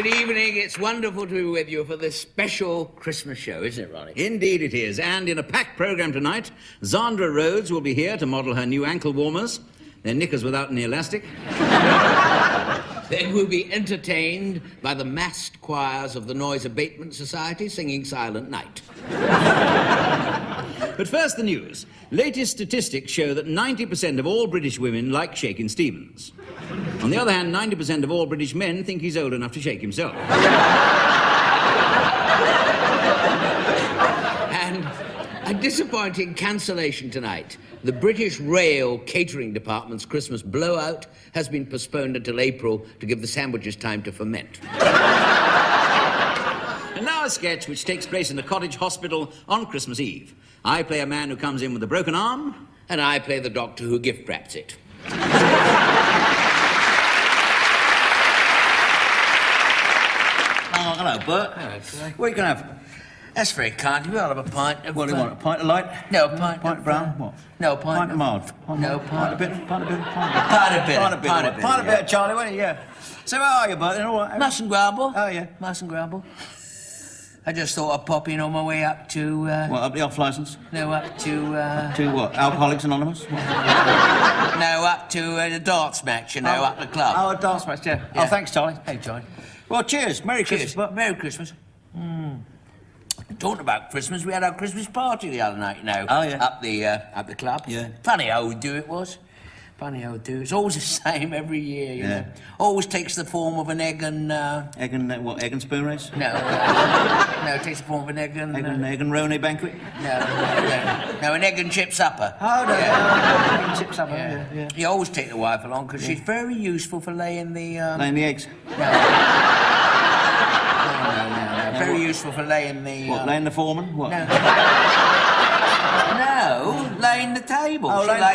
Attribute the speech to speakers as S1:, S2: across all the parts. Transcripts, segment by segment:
S1: Good evening. It's wonderful to be with you for this special Christmas show, isn't it, Ronnie?
S2: Indeed it is. And in a packed programme tonight, Sandra Rhodes will be here to model her new ankle warmers. They're knickers without any elastic.
S1: Then we'll be entertained by the massed choirs of the Noise Abatement Society singing Silent Night.
S2: But first, the news. Latest statistics show that 90% of all British women like shaking Stevens. On the other hand, 90% of all British men think he's old enough to shake himself.
S1: And a disappointing cancellation tonight. The British Rail Catering Department's Christmas blowout has been postponed until April to give the sandwiches time to ferment.
S2: And now a sketch which takes place in a cottage hospital on Christmas Eve. I play a man who comes in with a broken arm.
S1: And I play the doctor who gift wraps it.
S2: Oh, hello, Bert.
S1: Hello, Troy.
S2: What are you going to have?
S1: That's very kind of you. I'll have a pint of...
S2: What do you want, a pint of light?
S1: No, a pint
S2: of brown? What?
S1: No, a pint
S2: of mild?
S1: No,
S2: pint of bitter? Pint of bitter?
S1: Pint of
S2: bitter, Charlie, won't you? Yeah. So how are you, Bert? All right?
S1: Mustn't grumble.
S2: Oh, yeah.
S1: Mustn't grumble. I just thought I'd pop in on my way up to...
S2: What, up the off licence?
S1: No, up to...
S2: To what? Alcoholics Anonymous?
S1: No, up to the darts match, you know, up the club.
S2: Oh, a darts match, yeah. Oh, thanks, Charlie.
S1: Hey, Charlie.
S2: Well, cheers. Merry Christmas, Bert.
S1: Merry Christmas. Talking about Christmas, we had our Christmas party the other night, you know.
S2: Oh, yeah.
S1: Up the club.
S2: Yeah.
S1: Funny old do it was. Funny old do. It's always the same every year, you know. Always takes the form of an egg and...
S2: Egg and, what, egg and spoon race?
S1: No, no, it takes the form of an egg and...
S2: Egg and Ronnie banquet?
S1: No, an egg and chip supper.
S2: Oh, no, egg and chip supper, yeah.
S1: You always take the wife along, because she's very useful for laying the...
S2: Laying the eggs?
S1: No. Very useful for laying the...
S2: What, laying the foreman? What?
S1: No. No, laying the table.
S2: Oh, laying the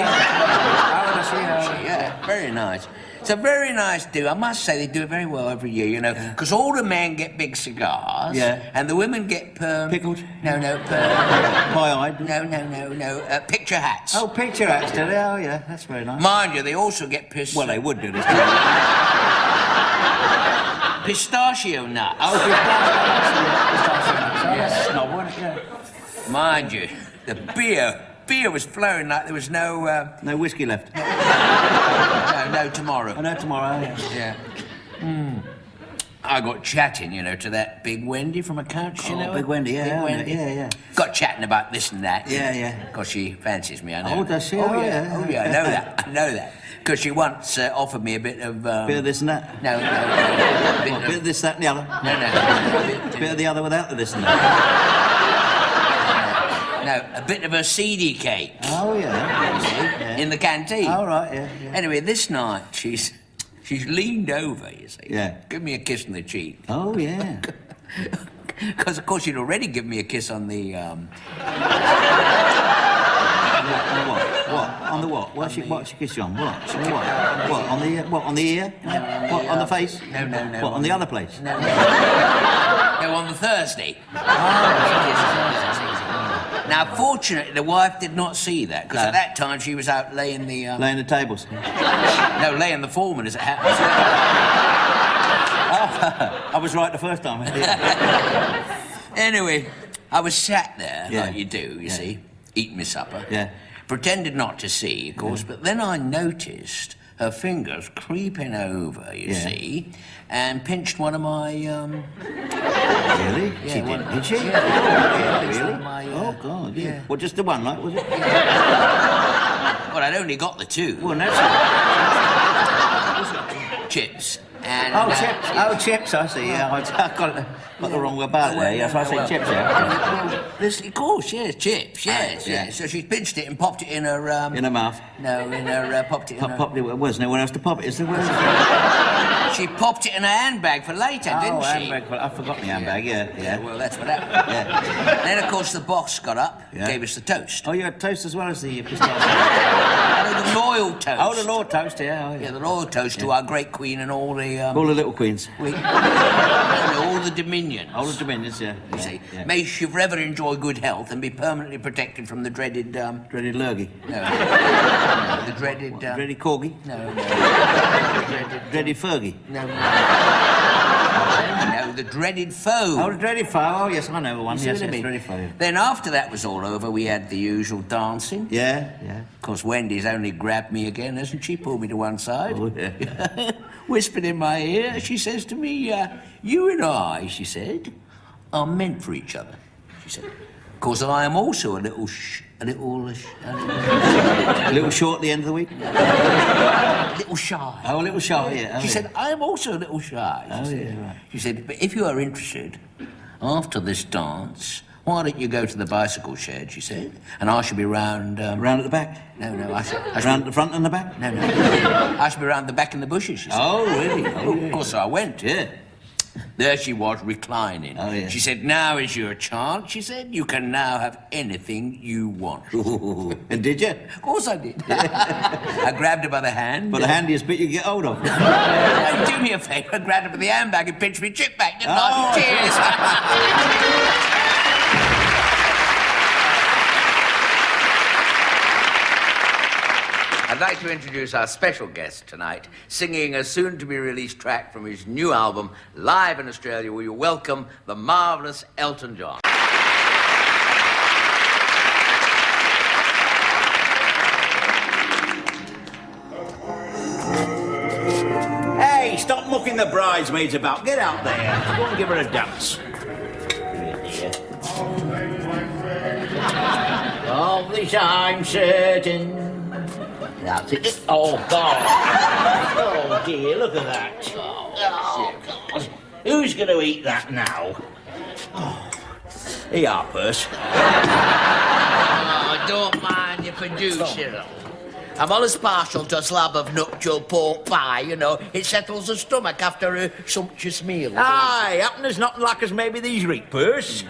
S2: table.
S1: Yeah, very nice. It's a very nice do. I must say they do it very well every year, you know, because all the men get big cigars.
S2: Yeah.
S1: And the women get...
S2: Pickled?
S1: No.
S2: Pie-eyed?
S1: No. Picture hats.
S2: Oh, picture hats, do they? Oh, yeah, that's very nice.
S1: Mind you, they also get
S2: Well, they would do this.
S1: Pistachio nuts.
S2: Oh, pistachio nuts. That's snob, wasn't it? Yeah.
S1: Mind you, the beer was flowing like there was no...
S2: No whiskey left?
S1: No tomorrow.
S2: Oh, no tomorrow,
S1: yeah. I got chatting, you know, to that big Wendy from accounts, you know.
S2: Big Wendy, yeah.
S1: Big Wendy.
S2: Yeah.
S1: Got chatting about this and that.
S2: Yeah.
S1: Because she fancies me, I know.
S2: Oh, does she?
S1: Oh, yeah, I know that. Because she once offered me a bit of...
S2: Bit of this and that?
S1: No.
S2: Bit of this, that and the other?
S1: No.
S2: Bit of the other without the this and that?
S1: No, a bit of a seedy cake.
S2: Oh, yeah.
S1: In the canteen.
S2: Oh, right, yeah.
S1: Anyway, this night, she's leaned over, you see.
S2: Yeah.
S1: Give me a kiss on the cheek.
S2: Oh, yeah.
S1: Because, of course, she'd already given me a kiss on the,
S2: What? On the what? What she kissed you on? What? What? On the ear? What? On the face?
S1: No.
S2: What? On the other place?
S1: No, on the Thursday. Now, fortunately, the wife did not see that, because at that time she was out laying the...
S2: Laying the tables?
S1: No, laying the foreman, as it happens.
S2: I was right the first time.
S1: Anyway, I was sat there, like you do, you see, eating my supper.
S2: Yeah.
S1: Pretended not to see, of course, but then I noticed her fingers creeping over, you see, and pinched one of my,
S2: Really?
S1: Yeah,
S2: She did she?
S1: Yeah,
S2: really?
S1: My,
S2: oh, God, yeah. Well, just the one, like, was it?
S1: Well, I'd only got the two.
S2: Well, that's
S1: Chips. And,
S2: chips. Chips, I see, yeah. I got the wrong about there, yeah, so I say chips, yeah.
S1: Of course, yes, chips, yes. So she pinched it and popped it in her...
S2: In her mouth?
S1: No, in her... popped it in her...
S2: Popped it, wasn't there? Where else to pop it? Is there?
S1: She popped it in her handbag for later, didn't she?
S2: Handbag. I forgot my handbag, yeah.
S1: Well, that's what happened.
S2: Yeah.
S1: Then, of course, the boss got up, gave us the toast.
S2: Oh, you had toast as well as the pistachio?
S1: The loyal toast.
S2: Oh, the loyal toast, yeah.
S1: Yeah, the loyal toast to our great queen and all the...
S2: all the little queens.
S1: all the dominions.
S2: All the dominions, yeah.
S1: You see, may she forever enjoy good health and be permanently protected from the dreaded...
S2: Dreaded lurgy?
S1: No. The dreaded...
S2: Dreaded corgi?
S1: No.
S2: Dreaded Fergie?
S1: No. No, the dreaded foe.
S2: Oh, the dreaded foe. Oh, yes, I know one.
S1: You see
S2: Yes,
S1: what I mean?
S2: dreaded foe.
S1: Then after that was all over, we had the usual dancing.
S2: Yeah.
S1: Of course, Wendy's only grabbed me again, hasn't she? Pulled me to one side.
S2: Oh, yeah.
S1: Whispered in my ear. She says to me, you and I, she said, are meant for each other, she said. Of course, I am also a little short at the end of the week?
S2: A
S1: little shy.
S2: Oh, a little shy, yeah.
S1: She said, I am also a little shy.
S2: Right.
S1: She said, but if you are interested, after this dance, why don't you go to the bicycle shed, she said, and I shall be round...
S2: Round at the back?
S1: No, I shall
S2: round at the front and the back?
S1: No. I shall be round the back in the bushes, she said.
S2: Oh, really?
S1: Of course I went.
S2: Yeah.
S1: There she was, reclining.
S2: Oh, yeah.
S1: She said, now is your chance, she said. You can now have anything you want.
S2: Ooh. And did you?
S1: Of course I did. I grabbed her by the hand.
S2: But the handiest bit you get hold of.
S1: Do me a favour. I grabbed her by the handbag and pinched me chip back, didn't I? Cheers. I'd like to introduce our special guest tonight, singing a soon-to-be-released track from his new album, live in Australia. Will you welcome the marvellous Elton John?
S2: Hey, stop mucking the bridesmaids about. Get out there. Go and give her a dance. Of this I'm certain. That's it. Oh, God. Oh, dear, look at that. Oh, God. Who's going to eat that now? Oh. Here you are, Purse.
S1: Oh, don't mind if I do, Cyril. I'm always partial to a slab of nuptial pork pie, you know. It settles the stomach after a sumptuous meal.
S2: Aye, happen there's nothing like as maybe these reek, Purse.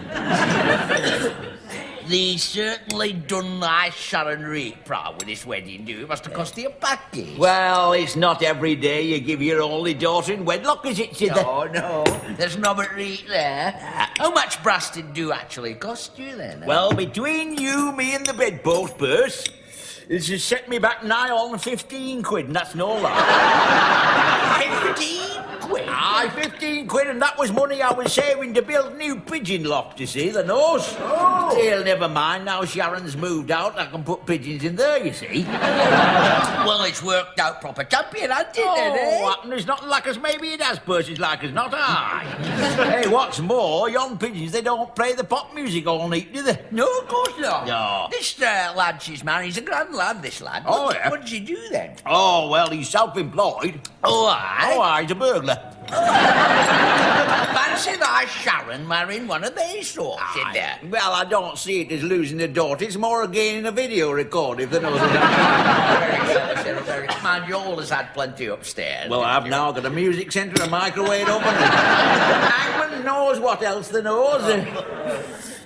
S1: They certainly done nice Sharon Reek proud with this wedding, do it? Must have cost you a package.
S2: Well, it's not every day you give your only daughter in wedlock, is it, Sidney?
S1: Oh, no. There's Nobbert Reek there. How much brass did do actually cost you, then?
S2: Well, between you, me and the bedpost, Purse, this has set me back nigh on 15 quid, and that's no lie.
S1: 15 quid?
S2: Aye, 15 quid, and that was money I was saving to build a new pigeon loft, you see, the nose. Oh. Still, never mind, now Sharon's moved out, I can put pigeons in there, you see.
S1: Well, it's worked out proper champion, hasn't it, then, eh?
S2: Oh, and there's nothing like us, maybe it has, Purse, it's like us not, aye. Hey, what's more, yon pigeons, they don't play the pop music all night, do they?
S1: No, of course not.
S2: No.
S1: This lad she's married, he's a grand lad, this lad.
S2: Oh, yeah?
S1: What does he do, then?
S2: Oh, well, he's self-employed.
S1: Oh, aye?
S2: Oh, aye, he's a burglar.
S1: Fancy that Sharon marrying one of these sorts, in there.
S2: Well, I don't see it as losing a daughter. It's more a gaining a video record, if they know what
S1: Very clever, Cyril, very clever. Man, you always had plenty upstairs.
S2: Well, I've now got a music centre, a microwave oven. Hangman knows what else they knows.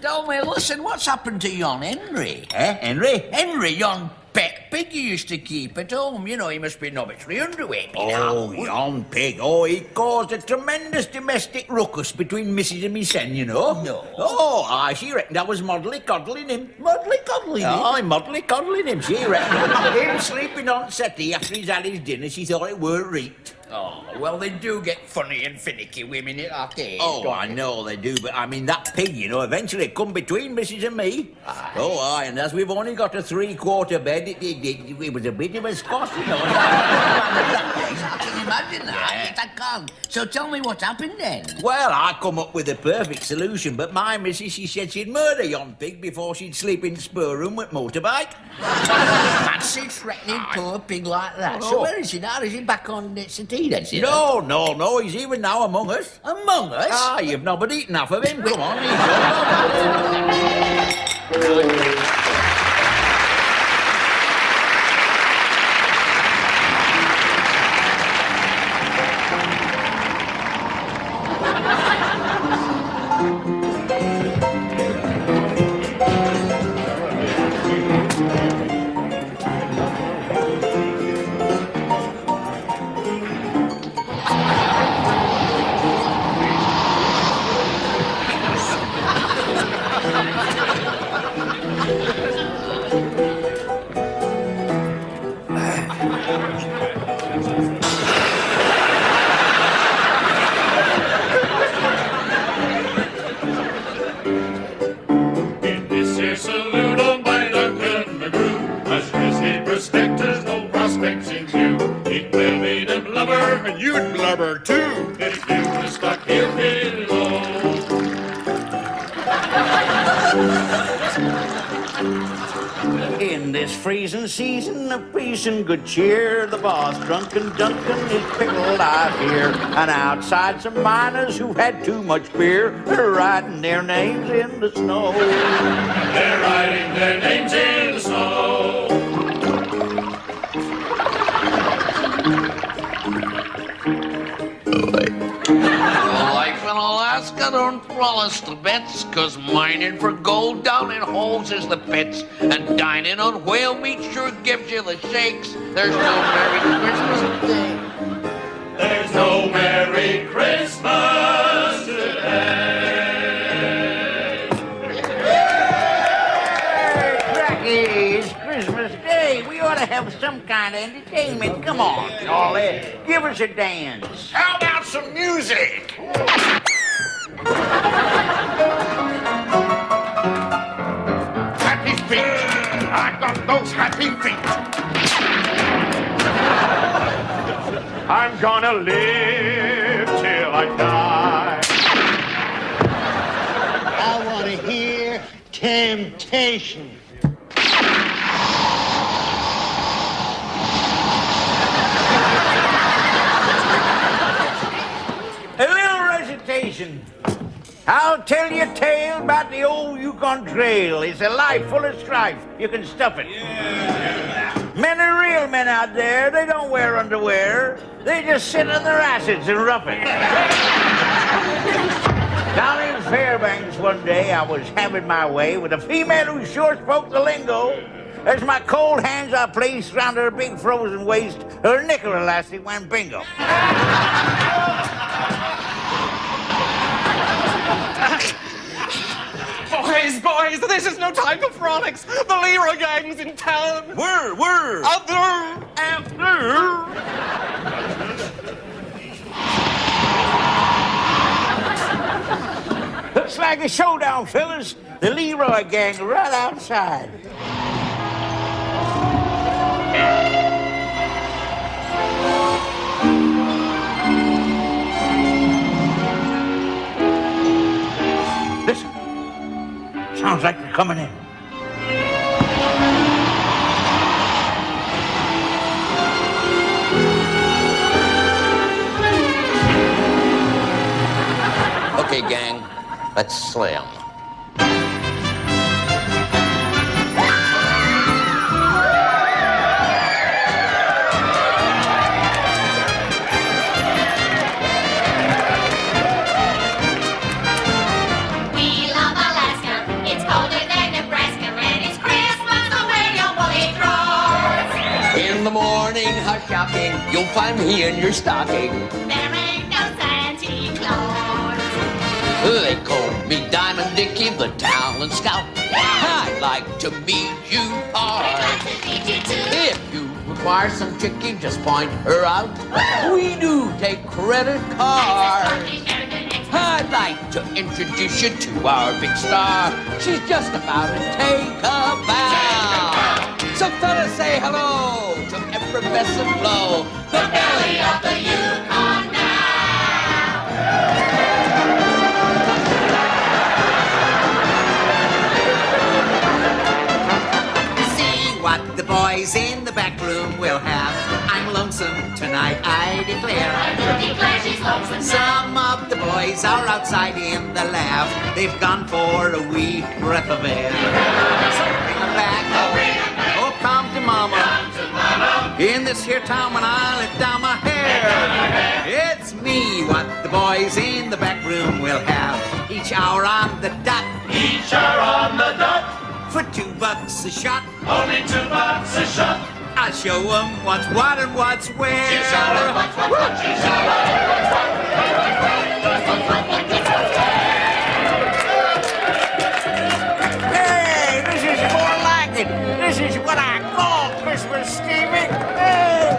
S1: Tell me, listen, what's happened to yon Henry?
S2: Henry?
S1: Henry, yon pet pig you used to keep at home. You know, he must be nobbitry underweight.
S2: Oh, yon pig. Oh, he caused a tremendous domestic ruckus between Mrs. and me sen, you know.
S1: No.
S2: Oh, aye, she reckoned I was moddly-coddling him.
S1: Moddly-coddling him?
S2: Aye, moddly-coddling him, she reckoned. Him sleeping on settee after he's had his dinner, she thought it weren't reeked.
S1: Oh, well, they do get funny and finicky women at that age.
S2: Oh, I know they do, but I mean, that pig, you know, eventually come between Mrs. and me.
S1: Aye.
S2: Oh, aye, and as we've only got a three-quarter bed, it was a bit of a scoff, you know.
S1: I can imagine that. Yes, I can. So tell me what happened then.
S2: Well, I come up with a perfect solution, but my missus, she said she'd murder yon pig before she'd sleep in the spur room with motorbike.
S1: Fancy threatening poor pig like that.
S2: Oh.
S1: So where is he now? Is he back on settee then?
S2: No, he's even now among us.
S1: Among us?
S2: Ah, you've not but eaten half of him. Come on, In this freezing season of peace and good cheer, the boss, drunken Duncan, is pickled, I fear. And outside, some miners who've had too much beer are writing their names in the snow.
S3: They're writing their names in the snow.
S4: Life in Alaska don't promise the bets, 'cause mining for gold down in holes is the pits. And dining on whale meat sure gives you the shakes. There's no Merry Christmas today.
S3: There's no Merry Christmas today.
S2: Hey, cracky, it's Christmas Day. We ought to have some kind of entertainment. Come on, Charlie. Give us a dance.
S4: How about some music?
S3: Happy feet. I got those happy feet. I'm gonna live till I die.
S5: I want to hear Temptation.
S2: A little recitation. I'll tell you a tale about the old Yukon Trail. It's a life full of strife. You can stuff it. Men are real men out there. They don't wear underwear. They just sit on their asses and rough it. Down in Fairbanks one day, I was having my way with a female who sure spoke the lingo. As my cold hands I placed round her big frozen waist, her knicker elastic went bingo.
S6: Boys, this is no time for frolics. The Leroy gang's in town.
S2: Where?
S6: After.
S2: Looks like a showdown, fellas. The Leroy gang are right outside. Listen. Sounds like they're coming in.
S4: Okay, gang, let's slam. In the morning, hush shocking, you'll find me in your stocking.
S7: There ain't no Santa Claus.
S4: They call me Diamond Dickie, the talent scout. I'd like to meet you, Pard.
S7: I'd like to meet you too.
S4: If you require some chickie, just point her out. We do take credit cards. I'd like to introduce you to our big star. She's just about to take a bow. So fellas, say hello to effervescent flow, the belly of the Yukon now.
S8: See what the boys in the back room will have. I'm lonesome tonight, I declare.
S7: I do declare she's lonesome.
S8: Some of the boys are outside in the lab. They've gone for a wee breath of air. So bring them back. Oh, come to mama. In this here town when I let down my hair. It's me what the boys in the back room will have. Each hour on the dot.
S3: Each hour on the dot.
S8: For $2 a shot.
S3: Only $2 a shot.
S8: I'll show them what's what and what's where.
S3: Hey,
S2: this is more like it. This is what I call Christmas steaming. Hey,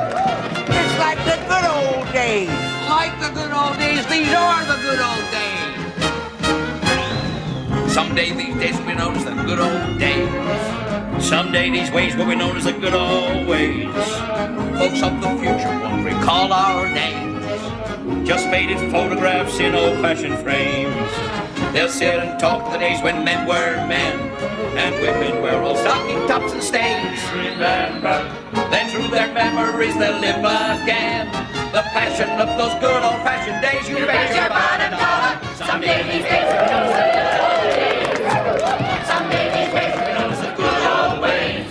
S2: it's like the good old days.
S4: Like the good old days, these are the good old days. Someday these days will be known as the good old days. Someday these ways will be known as the good old ways. Folks of the future won't recall our names. Just faded photographs in old-fashioned frames. They'll sit and talk the days when men were men.
S8: and women wear old stocking tops and stays. Then through their memories they'll live again. The passion of those good old-fashioned days. You raise your bottom dollar. Someday these days we'll know the good old days. Someday these days we'll know the good old ways.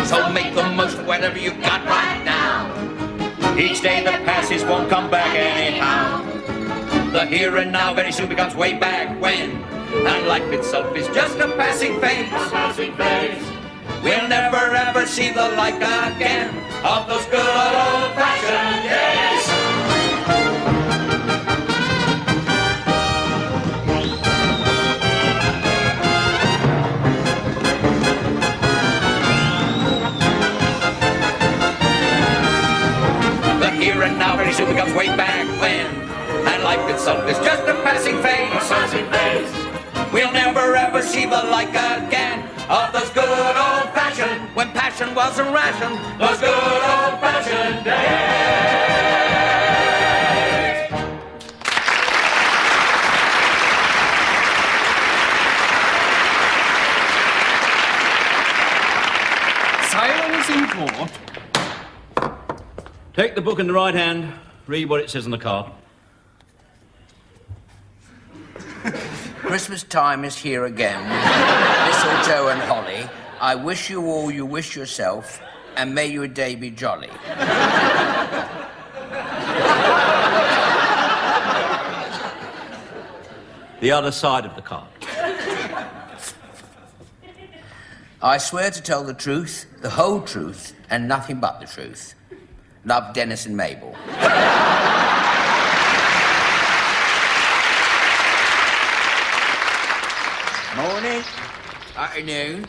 S8: So make the most of whatever you got right now. Each day that passes won't come back anyhow. The here and now very soon becomes way back when. And life itself is just a passing phase. We'll never ever see the like again of those good old-fashioned days. The here and now very soon becomes way back when. And life itself is just a passing phase. We'll never ever see the like again of those good old-fashioned, when passion was a ration, those good old-fashioned days.
S6: Silence in court.
S8: Take the book in the right hand, read what it says on the card.
S1: Christmas time is here again. Mistletoe and holly. I wish you all you wish yourself, and may your day be jolly.
S8: The other side of the card.
S1: I swear to tell the truth, the whole truth, and nothing but the truth. Love, Dennis and Mabel.
S2: Morning.
S1: Afternoon.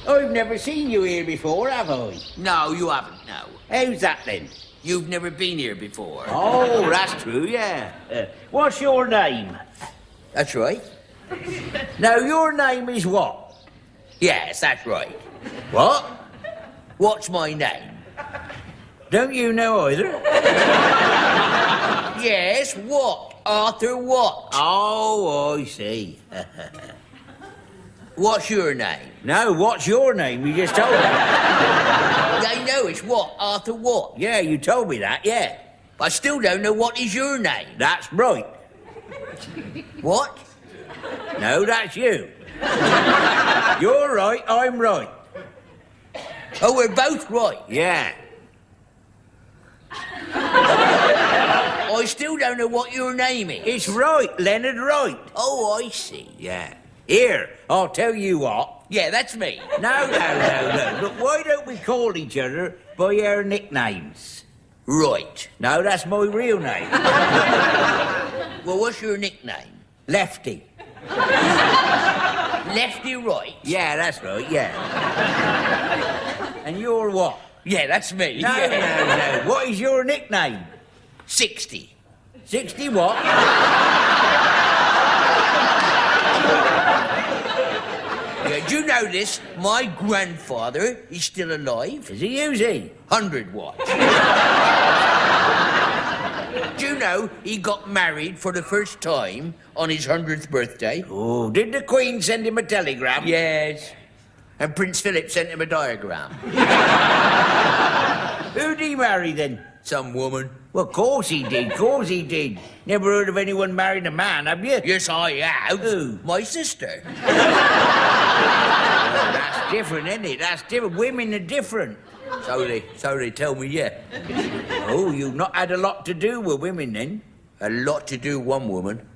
S2: I've never seen you here before, have I?
S1: No, you haven't, no.
S2: How's that then?
S1: You've never been here before.
S2: Oh, that's true, yeah. What's your name?
S1: That's right.
S2: Now, your name is what?
S1: Yes, that's right.
S2: What?
S1: What's my name?
S2: Don't you know either?
S1: Yes, what? Arthur what?
S2: Oh, I see.
S1: What's your name?
S2: No, what's your name? You just told me.
S1: I know it's what? Arthur what?
S2: Yeah, you told me that, yeah.
S1: I still don't know what is your name.
S2: That's right.
S1: What?
S2: No, that's you. You're right, I'm right.
S1: Oh, we're both right.
S2: Yeah.
S1: I still don't know what your name is.
S2: It's right, Leonard Wright.
S1: Oh, I see.
S2: Yeah. Here, I'll tell you what.
S1: Yeah, that's me.
S2: No. Look, why don't we call each other by our nicknames?
S1: Right.
S2: No, that's my real name.
S1: Well, what's your nickname?
S2: Lefty.
S1: Lefty Right?
S2: Yeah, that's right, yeah. And you're what?
S1: Yeah, that's me.
S2: No. What is your nickname?
S1: 60.
S2: 60 what?
S1: Yeah, do you know this? My grandfather is still alive.
S2: Is he using?
S1: 100 what? Do you know he got married for the first time on his 100th birthday?
S2: Oh, did the Queen send him a telegram?
S1: Yes. And Prince Philip sent him a diagram.
S2: Who'd he marry then?
S1: Some woman.
S2: Well, of course he did. Never heard of anyone marrying a man, have you?
S1: Yes, I have.
S2: Who?
S1: My sister.
S2: That's different, isn't it? That's different. Women are different.
S1: So they tell me, yeah.
S2: Oh, you've not had a lot to do with women then?
S1: A lot to do, one woman.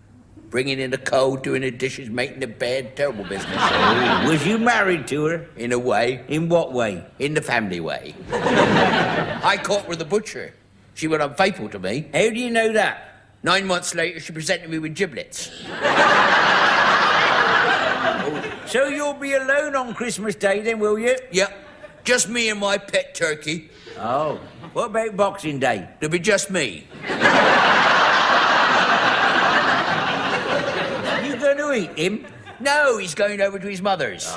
S1: Bringing in the coal, doing the dishes, making the bed, terrible business.
S2: Oh, was you married to her?
S1: In a way.
S2: In what way?
S1: In the family way. I caught her with the butcher. She was unfaithful to me.
S2: How do you know that?
S1: 9 months later, she presented me with giblets.
S2: So you'll be alone on Christmas Day then, will you?
S1: Yep. Just me and my pet turkey.
S2: Oh. What about Boxing Day?
S1: It'll be just me.
S2: You going to eat him?
S1: No, he's going over to his mother's.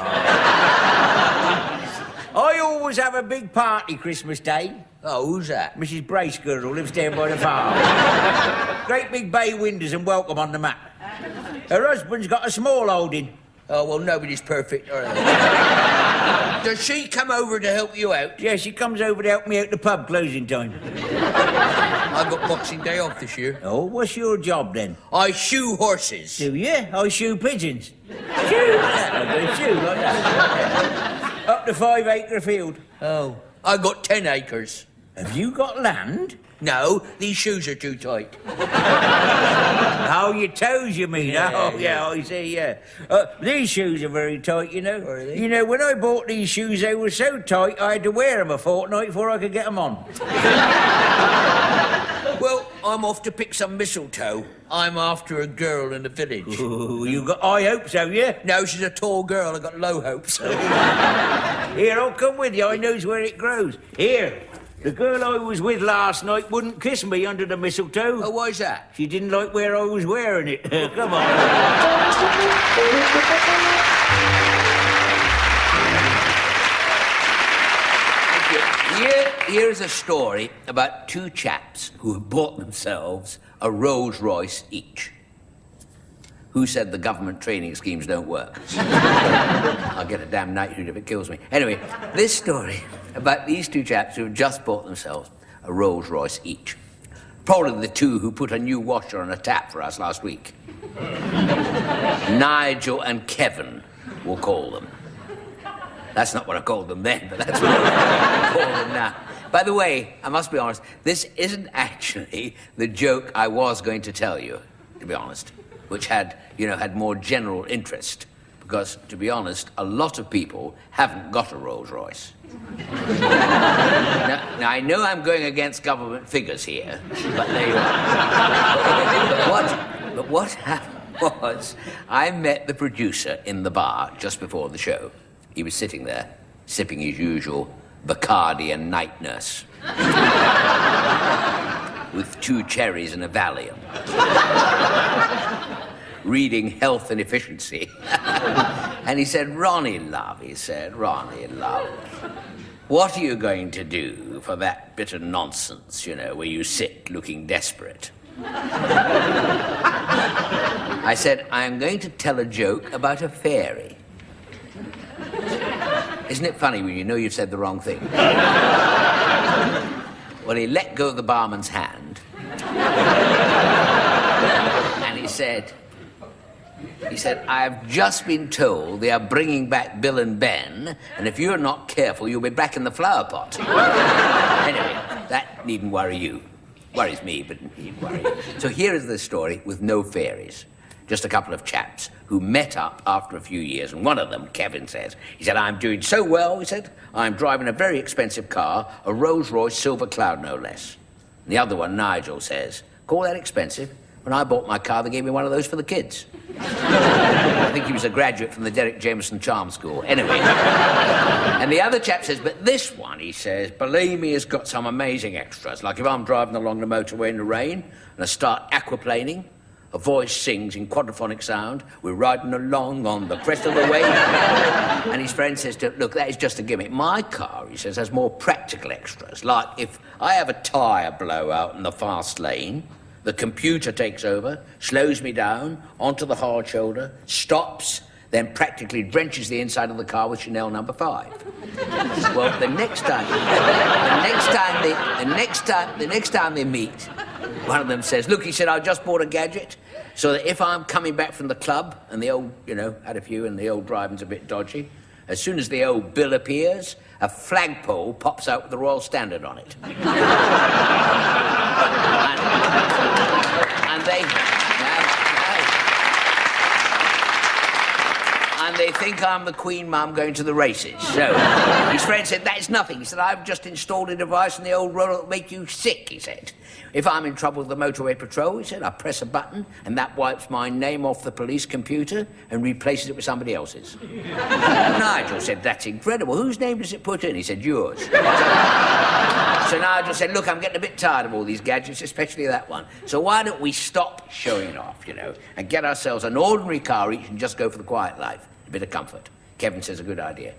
S2: I always have a big party Christmas Day.
S1: Oh, who's that?
S2: Mrs. Bracegirdle who lives down by the farm. Great big bay windows and welcome on the map. Her husband's got a small holding.
S1: Oh, well, nobody's perfect, are they? Does she come over to help you out?
S2: Yeah, she comes over to help me out the pub closing time.
S1: I've got Boxing Day off this year.
S2: Oh, what's your job then?
S1: I shoe horses.
S2: Do you? I shoe pigeons. Shoe like that, I shoe like that. Up the 5 acre field.
S1: Oh, I got 10 acres.
S2: Have you got land?
S1: No, these shoes are too tight.
S2: Oh, your toes, you mean?
S1: Yeah,
S2: oh, yeah, I see, yeah. These shoes are very tight, you know.
S1: Are they?
S2: You know, when I bought these shoes, they were so tight, I had to wear them a fortnight before I could get them on.
S1: Well, I'm off to pick some mistletoe. I'm after a girl in the village.
S2: Ooh, you got high hopes, have you?
S1: No, she's a tall girl. I've got low hopes.
S2: Here, I'll come with you. I knows where it grows. Here. The girl I was with last night wouldn't kiss me under the mistletoe.
S1: Oh, why's that?
S2: She didn't like where I was wearing it. Come on.
S1: Here's a story about 2 chaps who have bought themselves a Rolls Royce each. Who said the government training schemes don't work? I'll get a damn knighthood if it kills me. Anyway, this story about these 2 chaps who have just bought themselves a Rolls Royce each. Probably the 2 who put a new washer on a tap for us last week. Nigel and Kevin, we'll call them. That's not what I called them then, but that's what I call them now. By the way, I must be honest, this isn't actually the joke I was going to tell you, to be honest, which had more general interest, because, to be honest, a lot of people haven't got a Rolls Royce. Now, I know I'm going against government figures here, but there you are. But what happened was, I met the producer in the bar just before the show. He was sitting there, sipping his usual Bacardi and night nurse, with 2 cherries and a Valium, reading Health and Efficiency. And he said, Ronnie, love, what are you going to do for that bit of nonsense, where you sit looking desperate? I said, I'm going to tell a joke about a fairy. Isn't it funny when you know you've said the wrong thing? Well, he let go of the barman's hand, and he said, I've just been told they are bringing back Bill and Ben, and if you're not careful, you'll be back in the flower pot. Anyway, that needn't worry you. Worries me, but it needn't worry you. So here is the story with no fairies. Just a couple of chaps who met up after a few years, and one of them, Kevin, said, I'm doing so well, he said, I'm driving a very expensive car, a Rolls-Royce Silver Cloud, no less. And the other one, Nigel, says, call that expensive? When I bought my car, they gave me one of those for the kids. I think he was a graduate from the Derek Jameson Charm School. Anyway. And the other chap says, but this one, he says, believe me, has got some amazing extras. Like if I'm driving along the motorway in the rain and I start aquaplaning, a voice sings in quadraphonic sound, we're riding along on the crest of the wave. And his friend says to him, look, that is just a gimmick. My car, he says, has more practical extras. Like if I have a tyre blowout in the fast lane, the computer takes over, slows me down onto the hard shoulder, stops, then practically drenches the inside of the car with Chanel No. 5. Well, the next time they meet, one of them says, look, he said, I just bought a gadget, so that if I'm coming back from the club, and the old, had a few, and the old driving's a bit dodgy, as soon as the old bill appears, a flagpole pops out with the Royal Standard on it. And they think I'm the Queen Mum going to the races. So his friend said, that's nothing. He said, I've just installed a device in the old roller that'll make you sick, he said. If I'm in trouble with the motorway patrol, he said, I press a button and that wipes my name off the police computer and replaces it with somebody else's. Nigel said, that's incredible. Whose name does it put in? He said, yours. So Nigel said, look, I'm getting a bit tired of all these gadgets, especially that one. So why don't we stop showing it off, and get ourselves an ordinary car each and just go for the quiet life. A bit of comfort. Kevin says, a good idea.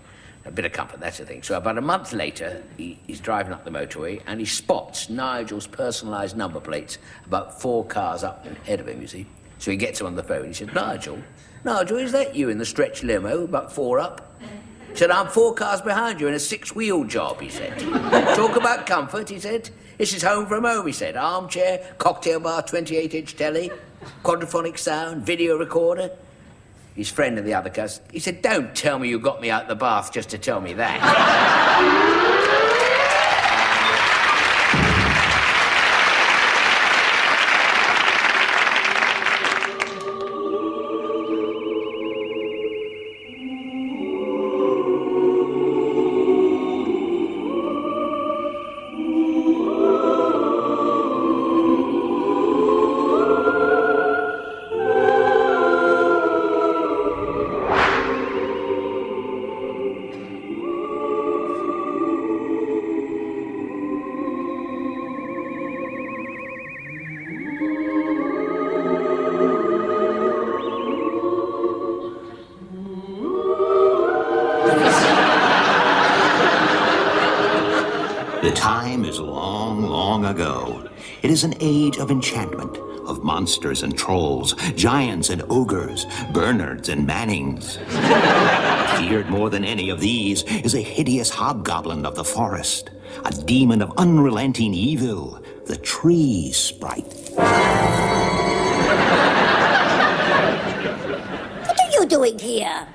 S1: A bit of comfort, that's the thing. So about a month later, he's driving up the motorway and he spots Nigel's personalised number plates about 4 cars up ahead of him, you see. So he gets him on the phone. He said, Nigel, is that you in the stretch limo, about 4 up? He said, I'm 4 cars behind you in a 6-wheel job, he said. Talk about comfort, he said. This is home from home, he said. Armchair, cocktail bar, 28-inch telly, quadraphonic sound, video recorder. His friend in the other car, he said, don't tell me you got me out the bath just to tell me that.
S9: The time is long, long ago. It is an age of enchantment, of monsters and trolls, giants and ogres, Bernards and Mannings. Feared more than any of these is a hideous hobgoblin of the forest, a demon of unrelenting evil, the tree sprite.
S10: What are you doing here?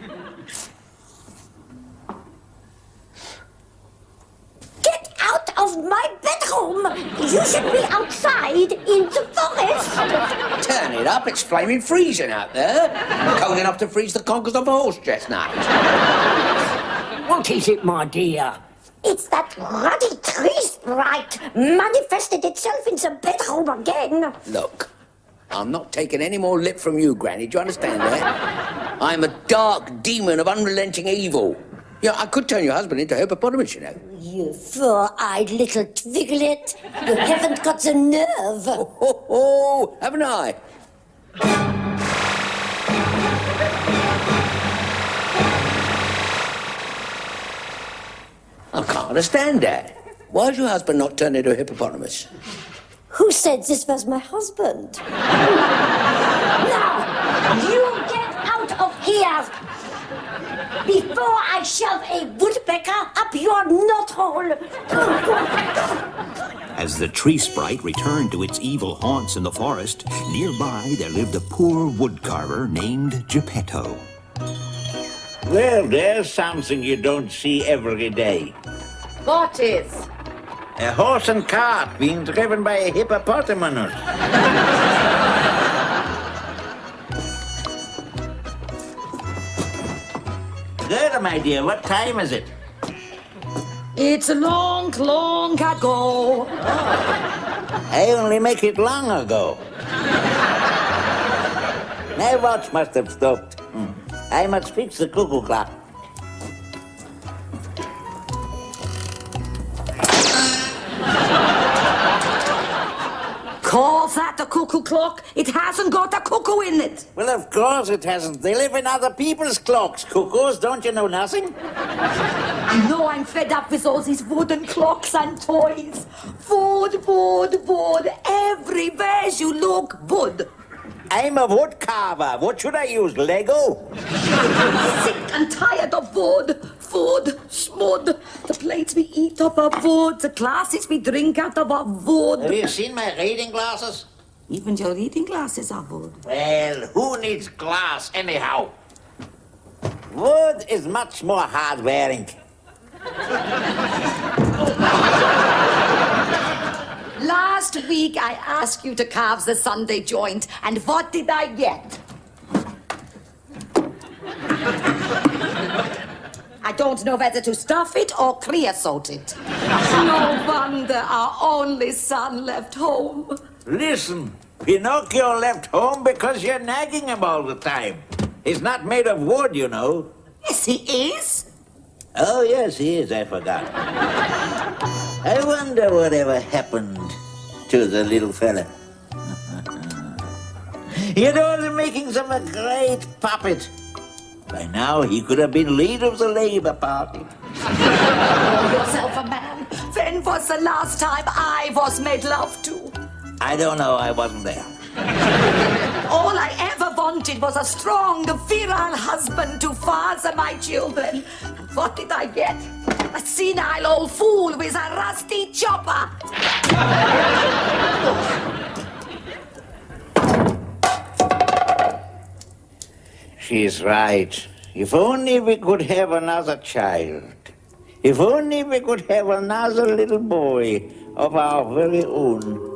S10: Of my bedroom. You should be outside in the forest.
S1: Turn it up, it's flaming freezing out there. Cold enough to freeze the conkers of a horse chestnut.
S5: What is it, my dear?
S10: It's that ruddy tree sprite manifested itself in the bedroom again.
S1: Look, I'm not taking any more lip from you, Granny. Do you understand that? I'm a dark demon of unrelenting evil. Yeah, I could turn your husband into a hippopotamus, you know.
S10: You four-eyed little twiglet. You haven't got the nerve.
S1: Oh, haven't I? I can't understand that. Why does your husband not turn into a hippopotamus?
S10: Who said this was my husband? Now, you get out of here! Before I shove a woodpecker up your knothole!
S9: As the tree sprite returned to its evil haunts in the forest, nearby there lived a poor woodcarver named Geppetto.
S2: Well, there's something you don't see every day.
S11: What is?
S2: A horse and cart being driven by a hippopotamus. There, my dear, what time is it?
S11: It's long, long ago.
S2: I only make it long ago. My watch must have stopped. I must fix the cuckoo clock.
S11: Call that a cuckoo clock? It hasn't got a cuckoo in it.
S2: Well, of course it hasn't. They live in other people's clocks, cuckoos. Don't you know nothing?
S11: I know I'm fed up with all these wooden clocks and toys. Wood. Everywhere you look, wood.
S2: I'm a wood carver. What should I use, Lego?
S11: Sick and tired of wood. Food, smud. The plates we eat off of wood. The glasses we drink out of wood.
S2: Have you seen my reading glasses?
S11: Even your reading glasses are wood.
S2: Well, who needs glass anyhow? Wood is much more hard-wearing.
S11: Last week I asked you to carve the Sunday joint, and what did I get? I don't know whether to stuff it or creosote it. No wonder our only son left home.
S2: Listen, Pinocchio left home because you're nagging him all the time. He's not made of wood, you know.
S11: Yes, he is.
S2: Oh, yes, he is. I forgot. I wonder whatever happened to the little fella. You know, they're making him a great puppet. By now, he could have been leader of the Labour Party.
S11: Call yourself a man. When was the last time I was made love to?
S2: I don't know. I wasn't there.
S11: All I was a strong, virile husband to father my children. And what did I get? A senile old fool with a rusty chopper.
S2: She's right. If only we could have another child. If only we could have another little boy of our very own.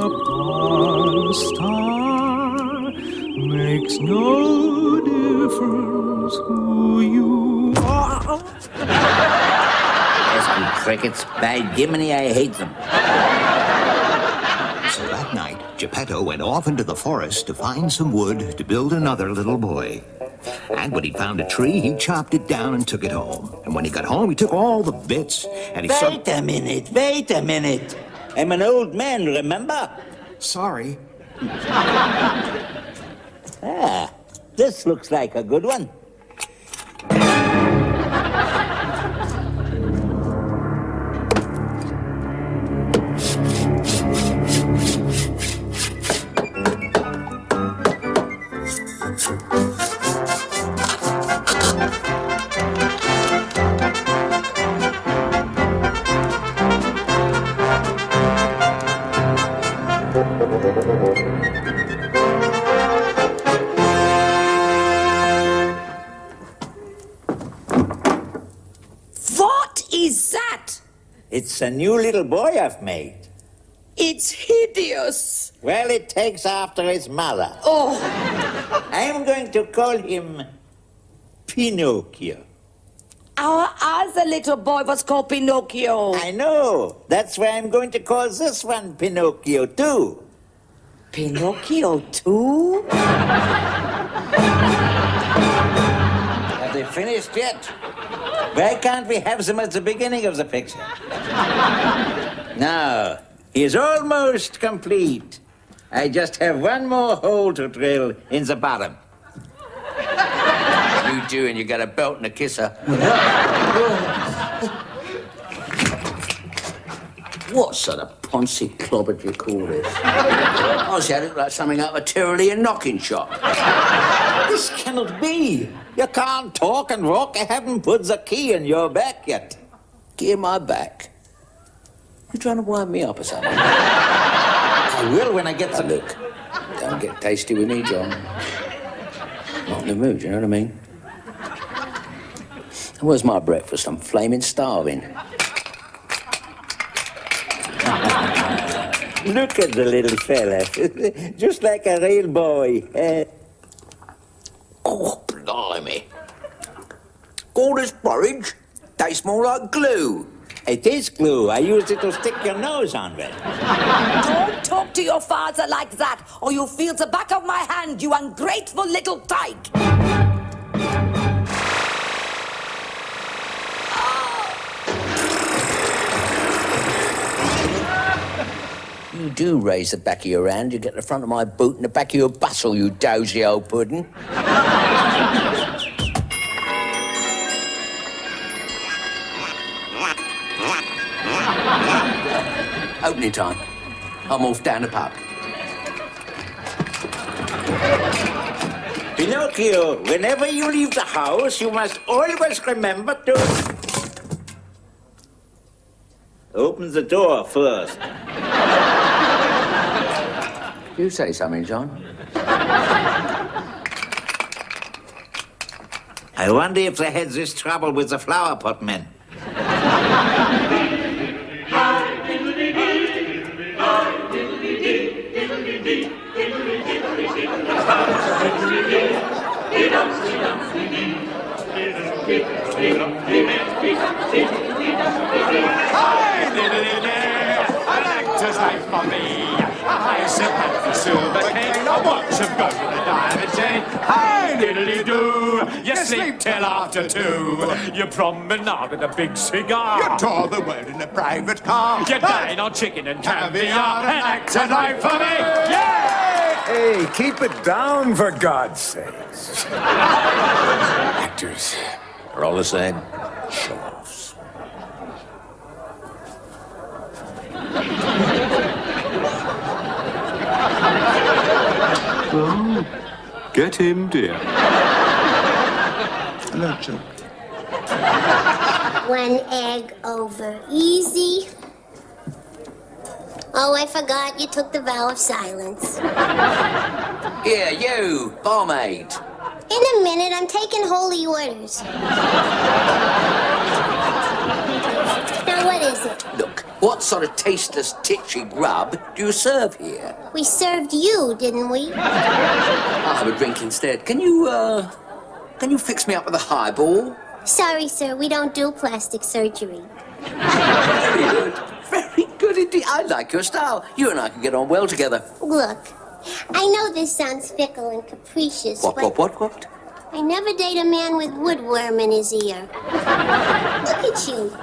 S12: Upon a star makes no difference who you are.
S2: Pesky crickets. By Jiminy, I hate them.
S9: So that night, Geppetto went off into the forest to find some wood to build another little boy. And when he found a tree, he chopped it down and took it home. And when he got home, he took all the bits and he...
S2: Wait a minute. I'm an old man, remember?
S9: Sorry.
S2: This looks like a good one.
S11: What is that?
S2: It's a new little boy I've made.
S11: It's hideous.
S2: Well, it takes after his mother.
S11: Oh.
S2: I'm going to call him Pinocchio.
S11: Our other little boy was called Pinocchio.
S2: I know. That's why I'm going to call this one Pinocchio, too.
S11: Pinocchio, too?
S2: Have they finished yet? Why can't we have them at the beginning of the picture? Now, he's almost complete. I just have one more hole to drill in the bottom.
S1: You do, and you got a belt and a kisser. What sort of poncy clobber do you call this? Honestly, I look like something out of a Tyrolean knocking shop.
S2: This cannot be. You can't talk and walk. I haven't put the key in your back yet.
S1: Key in my back? You trying to wind me up or something?
S2: I will when I get the...
S1: Look, don't get tasty with me, John. Not in the mood, you know what I mean? And where's my breakfast? I'm flaming starving.
S2: Look at the little fella. Just like a real boy.
S1: Oh, blimey. All this porridge tastes more like glue.
S2: It is glue. I used it to stick your nose on with.
S11: Don't talk to your father like that, or you'll feel the back of my hand, you ungrateful little tyke.
S1: You do raise the back of your hand, you get the front of my boot and the back of your bustle, you dozy old pudding. Opening time. I'm off down the pub.
S2: Pinocchio, whenever you leave the house, you must always remember to... open the door first.
S1: You say something, John.
S2: I wonder if they had this trouble with the flower pot men.
S12: An actor's life for me. I sit at the silver cane, a watch of gold and a diamond chain. Hi, diddly-doo, you sleep till after 2. You promenade with a big cigar.
S3: You tour the world in a private car.
S12: You dine on chicken and caviar. An actor's life for me. Yeah!
S13: Hey, keep it down, for God's sakes.
S1: Actors are all the same. Show-offs.
S12: Get him, dear.
S3: No joke.
S10: One egg over. Easy. Oh, I forgot you took the vow of silence.
S1: Here, you, barmaid.
S10: In a minute, I'm taking holy orders. Now, what is it?
S1: Look, what sort of tasteless, titchy grub do you serve here?
S10: We served you, didn't we?
S1: I'll have a drink instead. Can you fix me up with a highball?
S10: Sorry, sir, we don't do plastic surgery.
S1: Very good. Very good indeed. I like your style. You and I can get on well together.
S10: Look, I know this sounds fickle and capricious, but...
S1: What?
S10: I never date a man with woodworm in his ear. Look at you.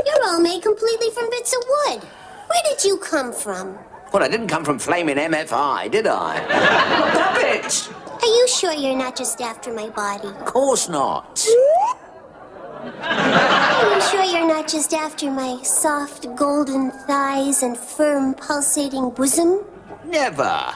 S10: You're all made completely from bits of wood. Where did you come from?
S1: Well, I didn't come from flaming MFI, did I? Puppet!
S10: Are you sure you're not just after my body?
S1: Of course not.
S10: Are you sure you're not just after my soft golden thighs and firm pulsating bosom?
S1: Never.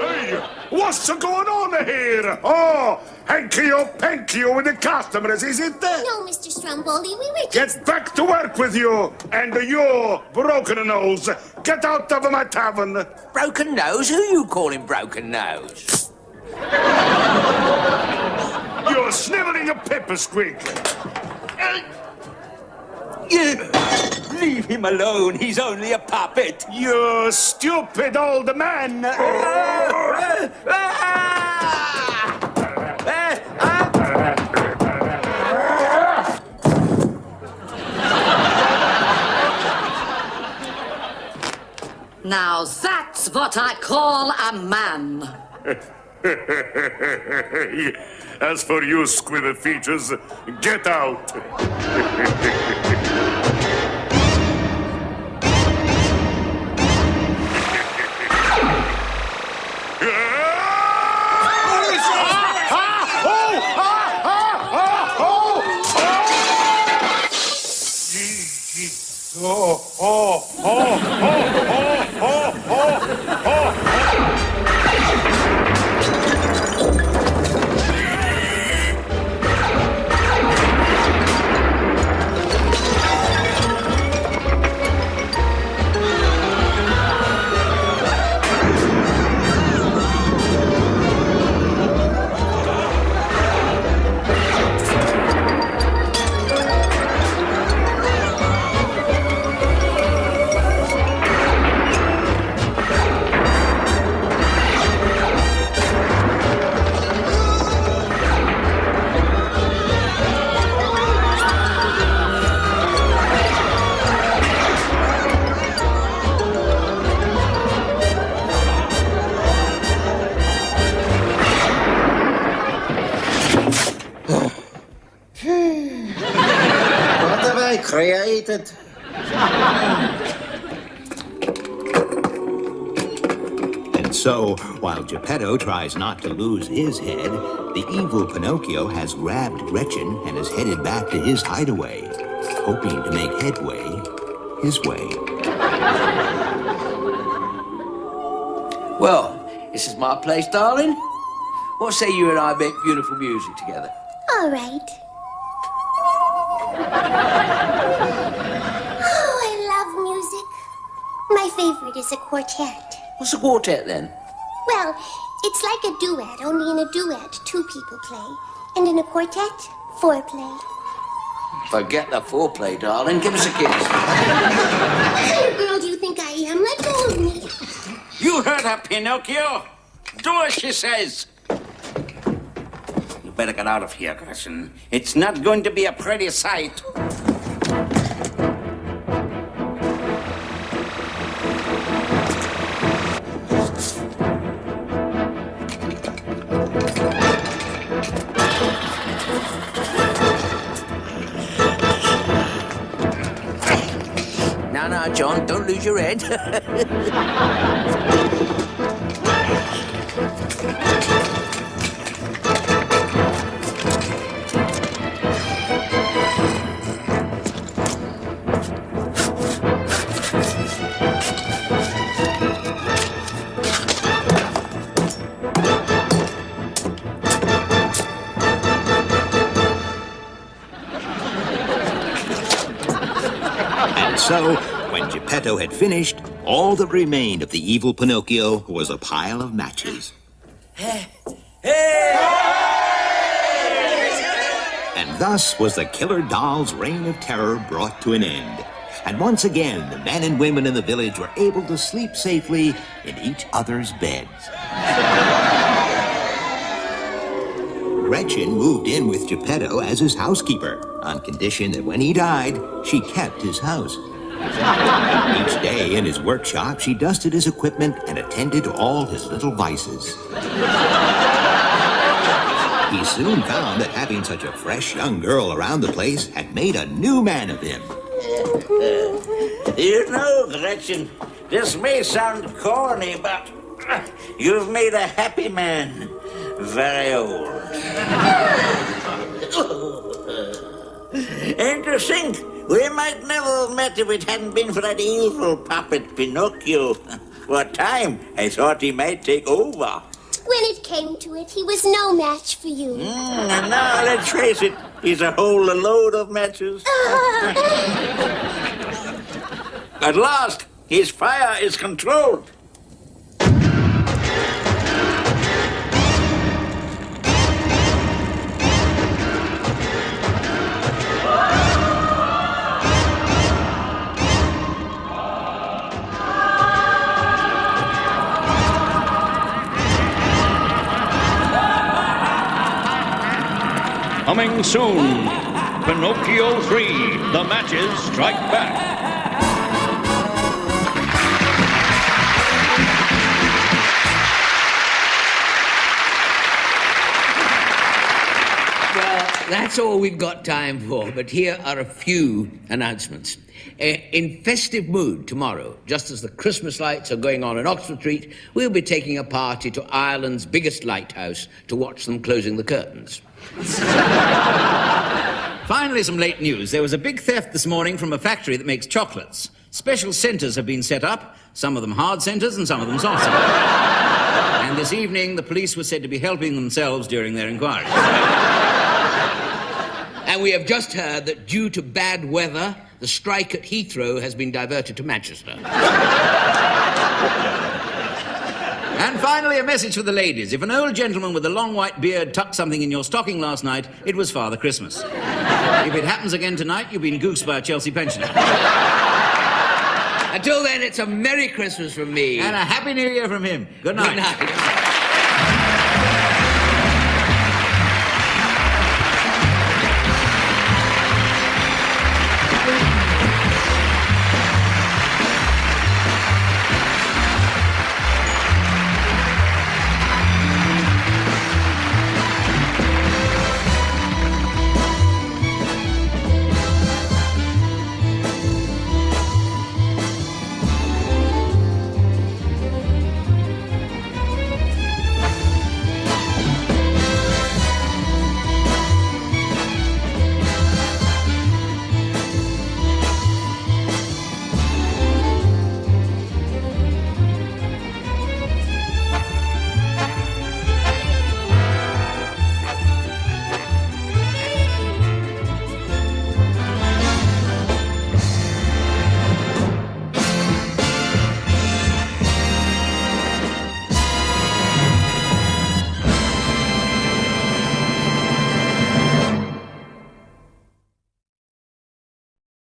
S3: Hey, what's going on here? Oh, hanky-o-panky-o with the customers, is it?
S10: No, Mr. Stromboli, we were just...
S3: Get back to work with you, and you, broken nose, get out of my tavern.
S1: Broken nose? Who you calling broken nose?
S3: You're sniveling a pippersqueak.
S1: Leave him alone. He's only a puppet.
S3: You stupid old man.
S11: Now that's what I call a man.
S3: As for you, squid features, get out.
S2: What have I created?
S9: And so, while Geppetto tries not to lose his head, the evil Pinocchio has grabbed Gretchen and is headed back to his hideaway, hoping to make headway his way.
S1: Well, this is my place, darling. What say you and I make beautiful music together?
S10: All right. Oh, I love music. My favorite is a quartet.
S1: What's a quartet, then?
S10: Well, it's like a duet, only in a duet, 2 people play. And in a quartet, 4 play.
S1: Forget the foreplay, darling. Give us a kiss.
S10: What kind of girl do you think I am? Let go of me.
S8: You heard her, Pinocchio. Do as she says. You better get out of here, Gretchen. It's not going to be a pretty sight.
S1: Now, John, don't lose your head.
S9: So, when Geppetto had finished, all that remained of the evil Pinocchio was a pile of matches. And thus was the killer doll's reign of terror brought to an end. And once again, the men and women in the village were able to sleep safely in each other's beds. Gretchen moved in with Geppetto as his housekeeper, on condition that when he died, she kept his house. Each day in his workshop, she dusted his equipment and attended to all his little vices. He soon found that having such a fresh young girl around the place had made a new man of him.
S2: You know, Gretchen, this may sound corny, but you've made a happy man very old. And to think, we might never have met if it hadn't been for that evil puppet Pinocchio. For a time, I thought he might take over.
S14: When it came to it, he was no match for you.
S2: And now, let's face it, he's a whole load of matches. At last, his fire is controlled.
S15: Coming soon, Pinocchio 3, The Matches Strike Back.
S1: Well, that's all we've got time for, but here are a few announcements. In festive mood tomorrow, just as the Christmas lights are going on in Oxford Street, we'll be taking a party to Ireland's biggest lighthouse to watch them closing the curtains.
S8: Finally, some late news. There was a big theft this morning from a factory that makes chocolates. Special centres have been set up, some of them hard centres and some of them soft centres. And this evening, the police were said to be helping themselves during their inquiry.
S1: And we have just heard that due to bad weather, the strike at Heathrow has been diverted to Manchester.
S8: And finally, a message for the ladies. If an old gentleman with a long white beard tucked something in your stocking last night, it was Father Christmas. If it happens again tonight, you've been goosed by a Chelsea pensioner.
S1: Until then, it's a Merry Christmas from me.
S8: And a Happy New Year from him. Good night.
S1: Good night.